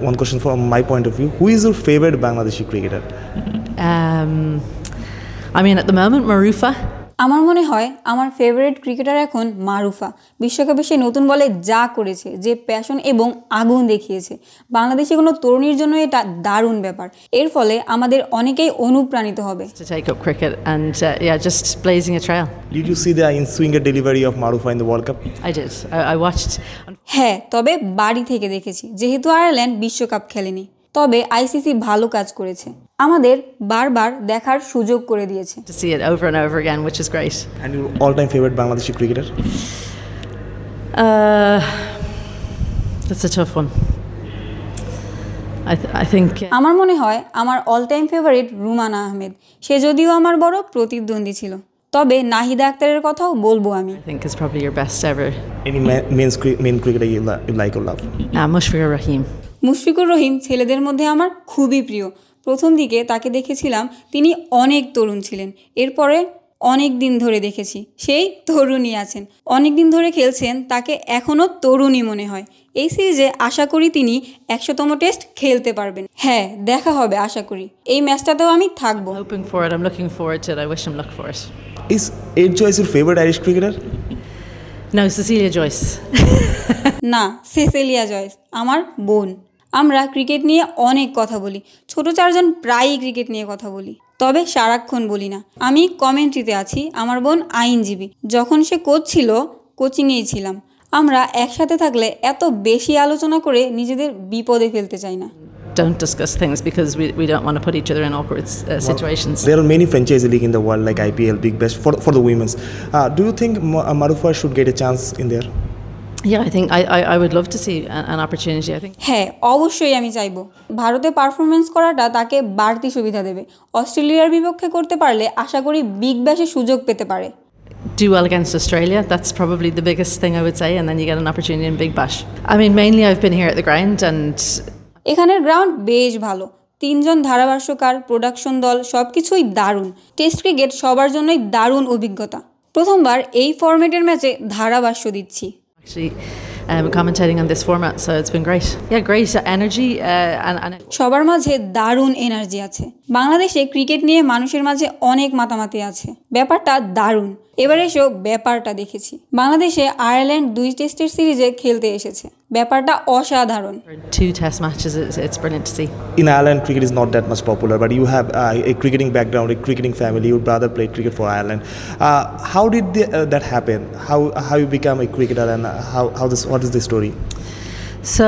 One question from my point of view: who is your favorite Bangladeshi cricketer? I mean, at the moment, Marufa. আমার মনে হয় আমার favourite cricketer এখন মারুফা। বিশ্বকাপে সে নতুন বলে যা করেছে, যে প্যাশন এবং আগুন দেখিয়েছে, বাংলাদেশি কোনো তরুণীর জন্য এটা দারুণ ব্যাপার। এর ফলে আমাদের অনেকেই অনুপ্রাণিত হবে। To take up cricket and just blazing a trail. Did you see the in-swinger delivery of Marufa in the World Cup? I did. I watched. হ্যাঁ, তবে বাড়ি থেকে দেখেছি, যেহেতু আয়ারল্যান্ড বিশ্বকাপ খেলেনি। তবে আইসিসি ভালো কাজ করেছে, আমাদের বারবার দেখার সুযোগ করে দিয়েছে। To see it over and over again, which is great. And your all-time favorite Bangladeshi cricketer? That's a tough one. I think. আমার মনে হয় আমার all time favourite Rumana Ahmed. সে যদিও আমার বড় প্রতিদ্বন্দ্বী ছিল, তবে নাহিদা আক্তারের কথাও বলবো আমি। I think is probably your best ever. Any main cricketer you like or love? Mushfiqur Rahim. Mushfiqur Rahim ছেলেদের মধ্যে আমার খুবই প্রিয়। প্রথম দিকে তাকে দেখেছিলাম তিনি অনেক তরুণ ছিলেন, এরপরে অনেক দিন ধরে দেখেছি সেই তরুণই আছেন, অনেক দিন ধরে খেলছেন, তাকে এখনও তরুণই মনে হয়। এই সিরিজে আশা করি তিনি 100তম টেস্ট খেলতে পারবেন। হ্যাঁ, দেখা হবে আশা করি, এই ম্যাচটাতেও আমি থাকবো। Hoping for it. I'm looking forward to it. I wish him luck for it. Is Ed Joyce your favorite Irish cricketer? No, Cecilia Joyce. না, সেসিলিয়া জয়েস আমার বোন। আমরা ক্রিকেট নিয়ে অনেক কথা বলি, ছোট চারজন প্রায়ই ক্রিকেট নিয়ে কথা বলি, তবে সারাক্ষণ বলি না। আমি কমেন্ট্রিতে আছি, আমার বোন আইনজীবী। যখন সে কোচ ছিল, কোচিংয়েই ছিলাম। আমরা একসাথে থাকলে এত বেশি আলোচনা করে নিজেদের বিপদে ফেলতে চাই না। Don't discuss things because we don't want to put each other in awkward situations. There are many franchise league in the world like IPL, Big Bash for the women's. Do you think Marufa should get a chance in there? Yeah, I think I would love to see an opportunity. I think. হ্যাঁ, অবশ্যই আমি চাইবো। ভারতে performance করাটা তাকে বাড়তি সুবিধা দেবে। অস্ট্রেলিয়ার বিপক্ষে করতে পারলে আশা করি বিগ ব্যাশে সুযোগ পেতে পারে। Do well against Australia. That's probably the biggest thing I would say, and then you get an opportunity in Big Bash. I mean, mainly I've been here at the ground and. এখানের ground বেশ ভালো, 3জন ধারাভাষ্যকার, production দল, সব কিছুই দারুণ। Test cricket সবার জন্যই দারুণ অভিজ্ঞতা। প্রথমবার এই ফরম্যাটের ম্যাচে ধারাভাষ্য দিচ্ছি। Actually, commentating on this format, so it's been great. Yeah, great energy and. সবার মাঝে দারুণ এনার্জি আছে। বাংলাদেশে ক্রিকেট নিয়ে মানুষের মাঝে অনেক মাতামাতি আছে, ব্যাপারটা দারুণ। এবার এসেও ব্যাপারটা দেখেছি। বাংলাদেশে আয়ারল্যান্ড 2 টেস্টের সিরিজে খেলতে এসেছে, ব্যাপারটা অসাধারণ। 2 test matches, it's brilliant to see. In Ireland, cricket is not that much popular, but you have a cricketing background, a cricketing family. Your brother played cricket for Ireland. How did that happen? How you become a cricketer, and what is the story? So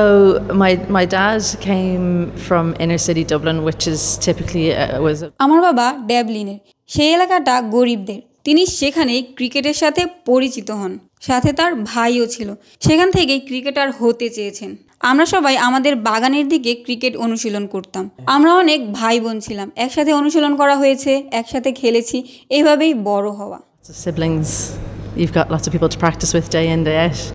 my dad came from inner city Dublin, which is typically was. আমার বাবা ড্যাবলিনের, সেই এলাকাটা গরিবদের। তিনি সেখানেই ক্রিকেটের সাথে পরিচিত হন, সাথে তার ভাইও ছিল। সেখান থেকেই ক্রিকেটার হতে চেয়েছেন। আমরা সবাই আমাদের বাগানের দিকে ক্রিকেট অনুশীলন করতাম। আমরা অনেক ভাই বোন ছিলাম, একসাথে অনুশীলন করা হয়েছে, একসাথে খেলেছি, এভাবেই বড় হওয়া। Siblings, you've got lots of people to practice with day in day out.